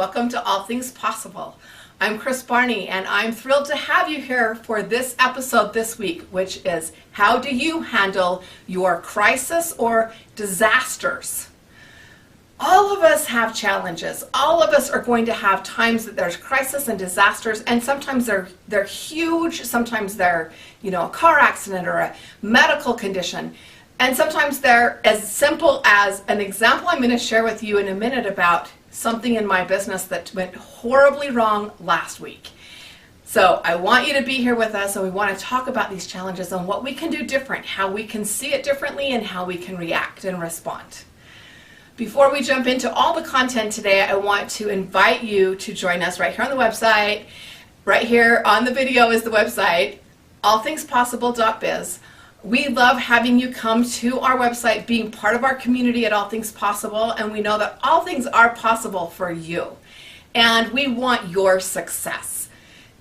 Welcome to All Things Possible. I'm Kris Barney, and I'm thrilled to have you here for this episode this week, which is how do you handle your crisis or disasters? All of us have challenges. All of us are going to have times that there's crisis and disasters, and sometimes they're huge. Sometimes they're, a car accident or a medical condition. And sometimes they're as simple as an example I'm going to share with you in a minute about something in my business that went horribly wrong last week. So I want you to be here with us, and we want to talk about these challenges and what we can do different, how we can see it differently, and how we can react and respond. Before we jump into all the content today, I want to invite you to join us right here on the website. Right here on the video is the website, allthingspossible.biz. We love having you come to our website, being part of our community at All Things Possible, and we know that all things are possible for you, and we want your success.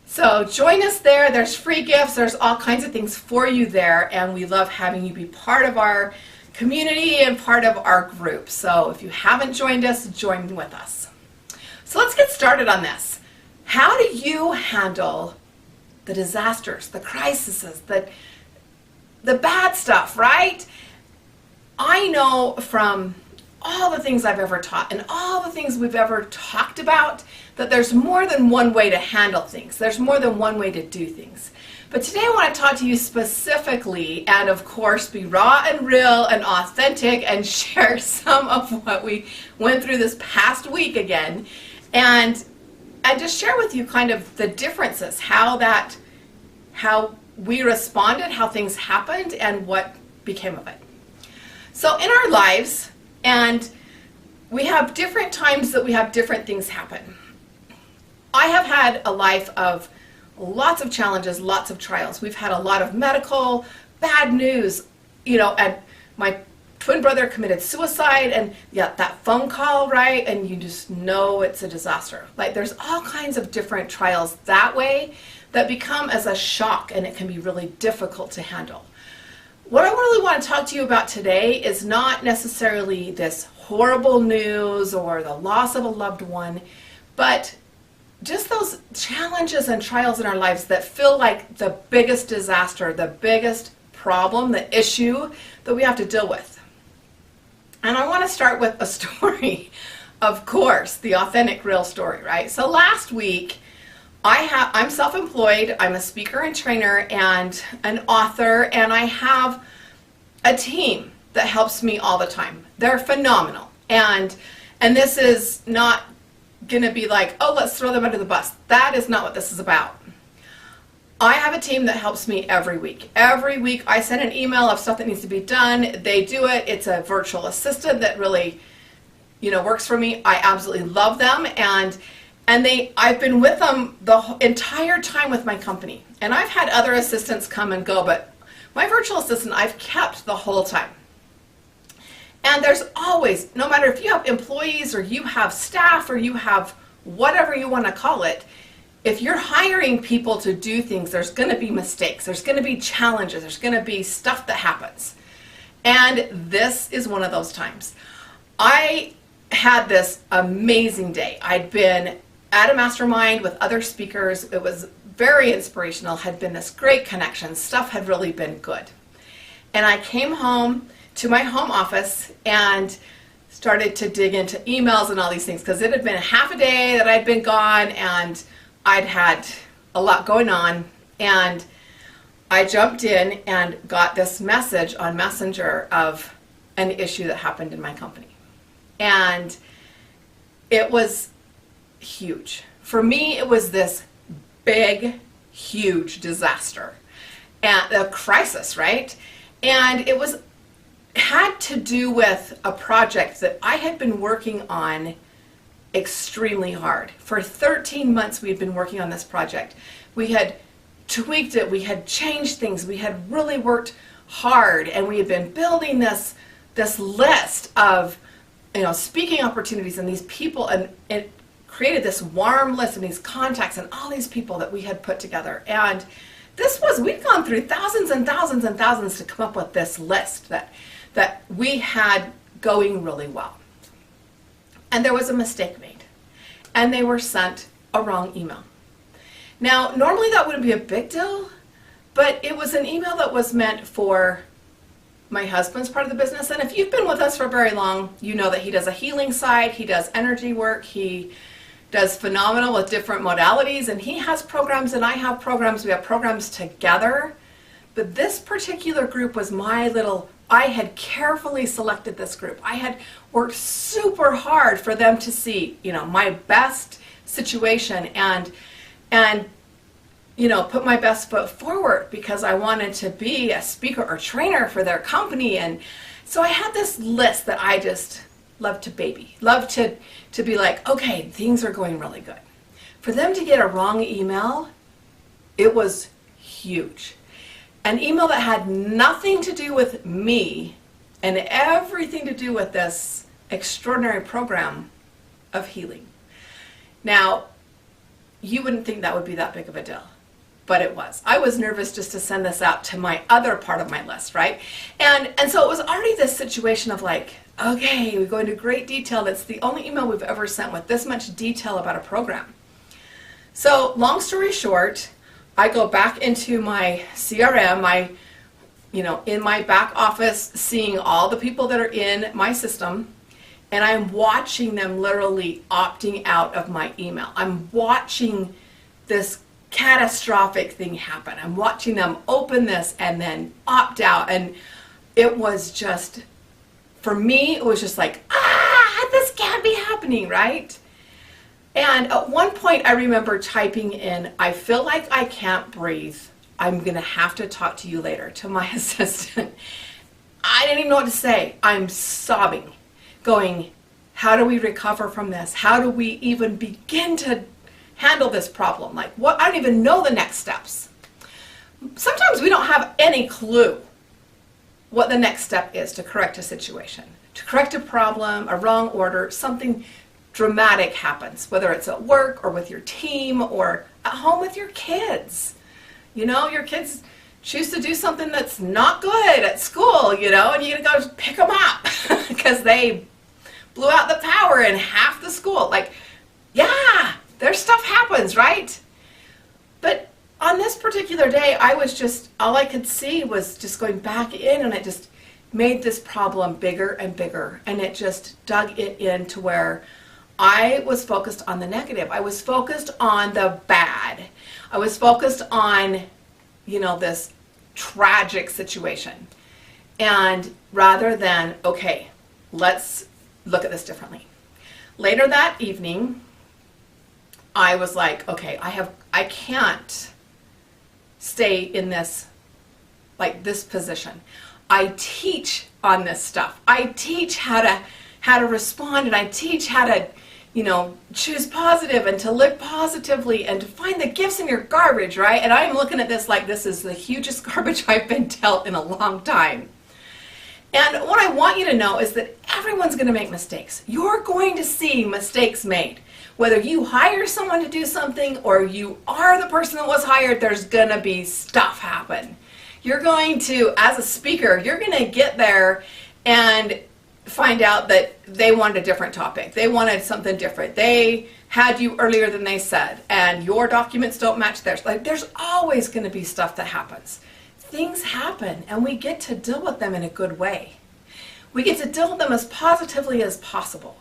So join us there. There's free gifts. There's all kinds of things for you there, and we love having you be part of our community and part of our group. So if you haven't joined us, join with us. So let's get started on this. How do you handle the disasters, the crises, the bad stuff, right? I know from all the things I've ever taught and all the things we've ever talked about that there's more than one way to handle things. There's more than one way to do things. But today I want to talk to you specifically and, of course, be raw and real and authentic and share some of what we went through this past week again, and just share with you kind of the differences, how we responded, how things happened, and what became of it. So in our lives, and we have different times that we have different things happen. I have had a life of lots of challenges, lots of trials. We've had a lot of medical, bad news, and my twin brother committed suicide, and that phone call, right? And you just know it's a disaster. Like, there's all kinds of different trials that way that become as a shock, and it can be really difficult to handle. What I really want to talk to you about today is not necessarily this horrible news or the loss of a loved one, but just those challenges and trials in our lives that feel like the biggest disaster, the biggest problem, the issue that we have to deal with. And I want to start with a story, of course, the authentic, real story, right? So last week, I'm self-employed. I'm a speaker and trainer and an author, and I have a team that helps me all the time. They're phenomenal. And this is not going to be like, oh, let's throw them under the bus. That is not what this is about. I have a team that helps me every week. Every week I send an email of stuff that needs to be done. They do it. It's a virtual assistant that really, works for me. I absolutely love them. And I've been with them the entire time with my company. And I've had other assistants come and go, but my virtual assistant I've kept the whole time. And there's always, no matter if you have employees or you have staff or you have whatever you want to call it, if you're hiring people to do things, there's going to be mistakes. There's going to be challenges. There's going to be stuff that happens. And this is one of those times. I had this amazing day. I'd been at a mastermind with other speakers. It was very inspirational, had been this great connection. Stuff had really been good. And I came home to my home office and started to dig into emails and all these things, because it had been half a day that I'd been gone and I'd had a lot going on. And I jumped in and got this message on Messenger of an issue that happened in my company. And it was huge. For me, it was this big, huge disaster and a crisis, right? And it had to do with a project that I had been working on extremely hard. For 13 months we had been working on this project. We had tweaked it, we had changed things, we had really worked hard, and we had been building this list of speaking opportunities and these people, and it created this warm list and these contacts and all these people that we had put together. And we'd gone through thousands and thousands and thousands to come up with this list that we had going really well. And there was a mistake made. and they were sent a wrong email. Now, normally that wouldn't be a big deal, but it was an email that was meant for my husband's part of the business. And if you've been with us for very long, you know that he does a healing side, he does energy work, he does phenomenal with different modalities, and he has programs and I have programs. We have programs together. But this particular group was I had carefully selected this group. I had worked super hard for them to see, my best situation and put my best foot forward because I wanted to be a speaker or trainer for their company. And so I had this list that I just love to baby, love to be like, okay, things are going really good. For them to get a wrong email, it was huge. An email that had nothing to do with me and everything to do with this extraordinary program of healing. Now, you wouldn't think that would be that big of a deal, but it was. I was nervous just to send this out to my other part of my list, right? And so it was already this situation of like, okay, we go into great detail. That's the only email we've ever sent with this much detail about a program. So long story short, I go back into my CRM, in my back office, seeing all the people that are in my system, and I'm watching them literally opting out of my email. I'm watching this catastrophic thing happen. I'm watching them open this and then opt out. And it was just, for me, it was just like, this can't be happening, right? And at one point I remember typing in, I feel like I can't breathe. I'm going to have to talk to you later, to my assistant. I didn't even know what to say. I'm sobbing, going, how do we recover from this? How do we even begin to handle this problem? Like, what? I don't even know the next steps. Sometimes we don't have any clue what the next step is to correct a situation, to correct a problem, a wrong order, something dramatic happens, whether it's at work or with your team or at home with your kids. Your kids choose to do something that's not good at school, and you gotta go pick them up because they blew out the power in half the school. Like, yeah, their stuff happens, right? But on this particular day, all I could see was just going back in, and it just made this problem bigger and bigger, and it just dug it into where I was focused on the negative. I was focused on the bad. I was focused on, this tragic situation. And rather than, okay, let's look at this differently. Later that evening, I was like, okay, I can't stay in this position. I teach on this stuff. I teach how to respond, and I teach how to choose positive and to live positively and to find the gifts in your garbage, right? And I'm looking at this like this is the hugest garbage I've been dealt in a long time. And what I want you to know is that everyone's going to make mistakes. You're going to see mistakes made. Whether you hire someone to do something or you are the person that was hired, there's going to be stuff happen. You're going to, as a speaker, you're going to get there and find out that they wanted a different topic. They wanted something different. They had you earlier than they said, and your documents don't match theirs. Like, there's always going to be stuff that happens. Things happen, and we get to deal with them in a good way. We get to deal with them as positively as possible.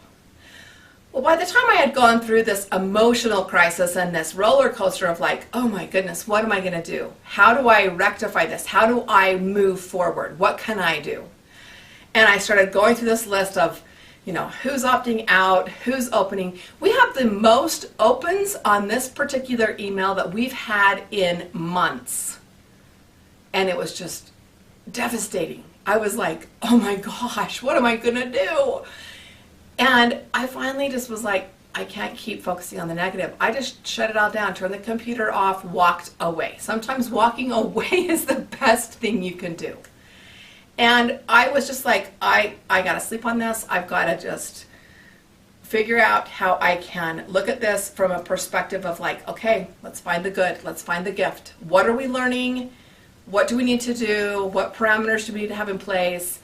Well, by the time I had gone through this emotional crisis and this roller coaster of like, oh my goodness, what am I going to do? How do I rectify this? How do I move forward? What can I do? And I started going through this list of, who's opting out, who's opening. We have the most opens on this particular email that we've had in months. And it was just devastating. I was like, oh my gosh, what am I going to do? And I finally just was like, I can't keep focusing on the negative. I just shut it all down, turned the computer off, walked away. Sometimes walking away is the best thing you can do. And I was just like, I got to sleep on this. I've got to just figure out how I can look at this from a perspective of like, okay, let's find the good. Let's find the gift. What are we learning? What do we need to do? What parameters do we need to have in place?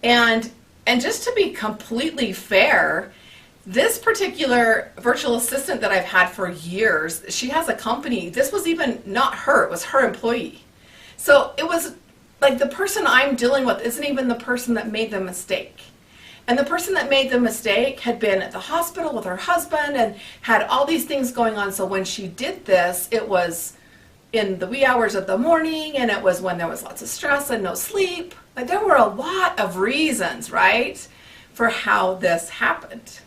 And just to be completely fair, This particular virtual assistant that I've had for years, she has a company. This was even not her, it was her employee. So it was like the person I'm dealing with isn't even the person that made the mistake. And the person that made the mistake had been at the hospital with her husband and had all these things going on. So when she did this, it was in the wee hours of the morning, and it was when there was lots of stress and no sleep. Like, there were a lot of reasons, right, for how this happened.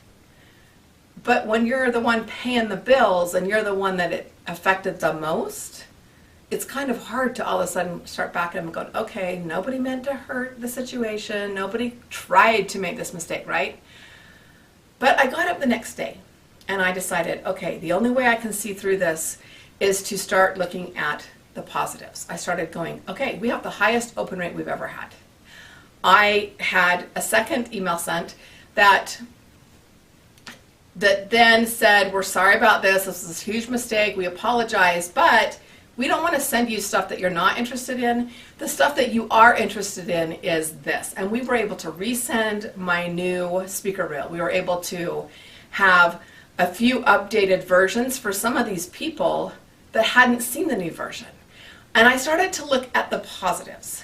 But when you're the one paying the bills and you're the one that it affected the most, it's kind of hard to all of a sudden start back and going, okay, nobody meant to hurt the situation. Nobody tried to make this mistake, right? But I got up the next day and I decided, okay, the only way I can see through this is to start looking at the positives. I started going, okay, we have the highest open rate we've ever had. I had a second email sent that then said, we're sorry about this. This is a huge mistake. We apologize, but we don't want to send you stuff that you're not interested in. The stuff that you are interested in is this. And we were able to resend my new speaker reel. We were able to have a few updated versions for some of these people that hadn't seen the new version. And I started to look at the positives.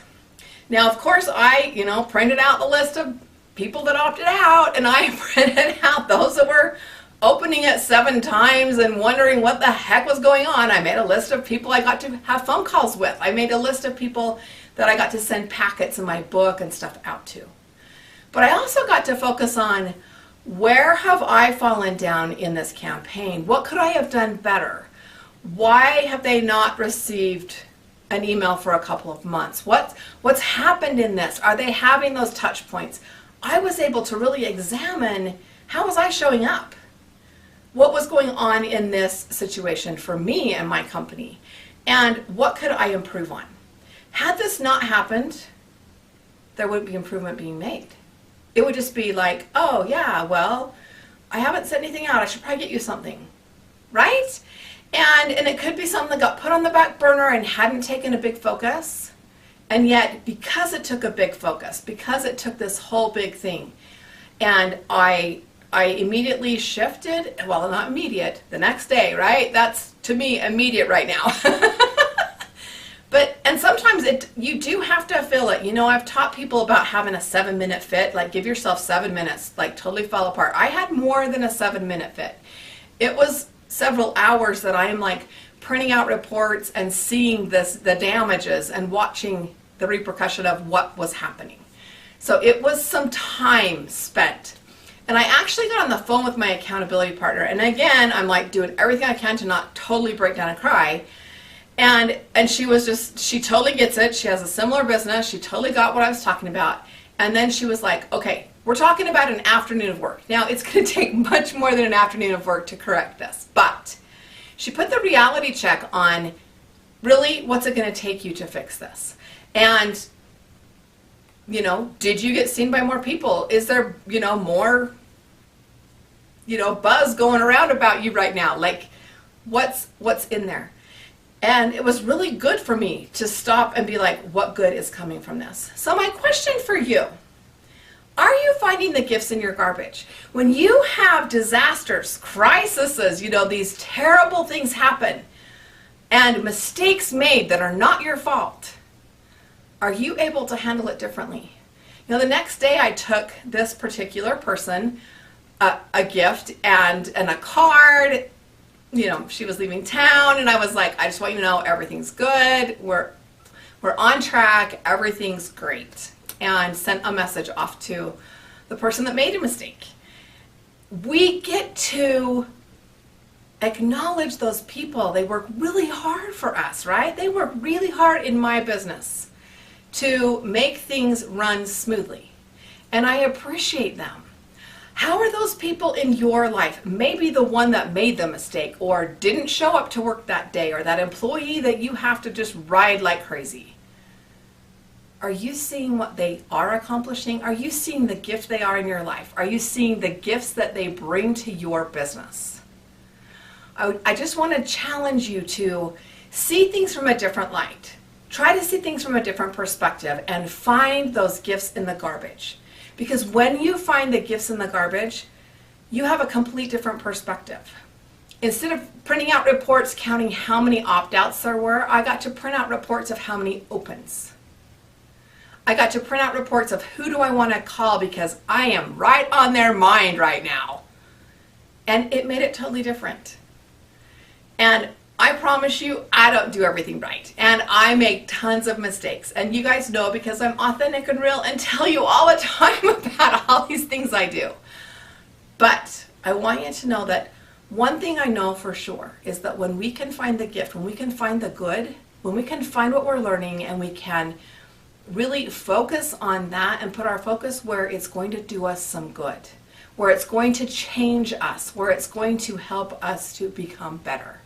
Now, of course, I, printed out the list of people that opted out, and I printed out those that were opening it 7 times and wondering what the heck was going on. I made a list of people I got to have phone calls with. I made a list of people that I got to send packets in my book and stuff out to. But I also got to focus on, where have I fallen down in this campaign? What could I have done better? Why have they not received an email for a couple of months? What's happened in this? Are they having those touch points? I was able to really examine, how was I showing up? What was going on in this situation for me and my company? And what could I improve on? Had this not happened, there wouldn't be improvement being made. It would just be like, oh yeah, well, I haven't sent anything out. I should probably get you something, right? And it could be something that got put on the back burner and hadn't taken a big focus. And yet, because it took a big focus, because it took this whole big thing, and I immediately shifted, well, not immediate, the next day, right? That's, to me, immediate right now. And sometimes you do have to feel it. I've taught people about having a 7-minute fit, like give yourself 7 minutes, like totally fall apart. I had more than a 7-minute fit. It was several hours that I am like printing out reports and seeing the damages and watching the repercussion of what was happening. So it was some time spent. And I actually got on the phone with my accountability partner. And again, I'm like doing everything I can to not totally break down and cry. And she totally gets it. She has a similar business. She totally got what I was talking about. And then she was like, okay, we're talking about an afternoon of work. Now, it's going to take much more than an afternoon of work to correct this. But she put the reality check on, really, what's it going to take you to fix this? And, did you get seen by more people? Is there, more, buzz going around about you right now? Like, what's in there? And it was really good for me to stop and be like, what good is coming from this? So my question for you, are you finding the gifts in your garbage? When you have disasters, crises, these terrible things happen, and mistakes made that are not your fault, are you able to handle it differently? The next day I took this particular person a gift and a card. She was leaving town, and I was like, I just want you to know everything's good. We're on track. Everything's great. And sent a message off to the person that made a mistake. We get to acknowledge those people. They work really hard for us, right? They work really hard in my business to make things run smoothly. And I appreciate them. How are those people in your life? Maybe the one that made the mistake or didn't show up to work that day, or that employee that you have to just ride like crazy. Are you seeing what they are accomplishing? Are you seeing the gift they are in your life? Are you seeing the gifts that they bring to your business? I just want to challenge you to see things from a different light. Try to see things from a different perspective and find those gifts in the garbage. Because when you find the gifts in the garbage, you have a complete different perspective. Instead of printing out reports counting how many opt-outs there were, I got to print out reports of how many opens. I got to print out reports of who do I want to call because I am right on their mind right now. And it made it totally different. And I promise you, I don't do everything right. And I make tons of mistakes. And you guys know because I'm authentic and real and tell you all the time about all these things I do. But I want you to know that one thing I know for sure is that when we can find the gift, when we can find the good, when we can find what we're learning and we can really focus on that and put our focus where it's going to do us some good, where it's going to change us, where it's going to help us to become better.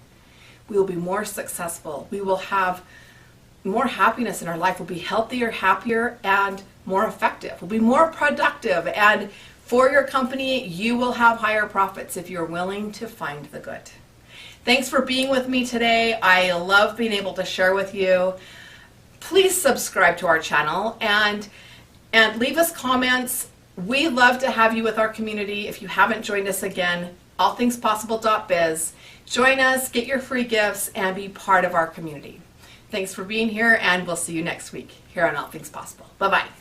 We will be more successful. We will have more happiness in our life. We'll be healthier, happier, and more effective. We'll be more productive. And for your company, you will have higher profits if you're willing to find the good. Thanks for being with me today. I love being able to share with you. Please subscribe to our channel and leave us comments. We love to have you with our community. If you haven't joined us again, allthingspossible.biz. Join us, get your free gifts, and be part of our community. Thanks for being here, and we'll see you next week here on All Things Possible. Bye-bye.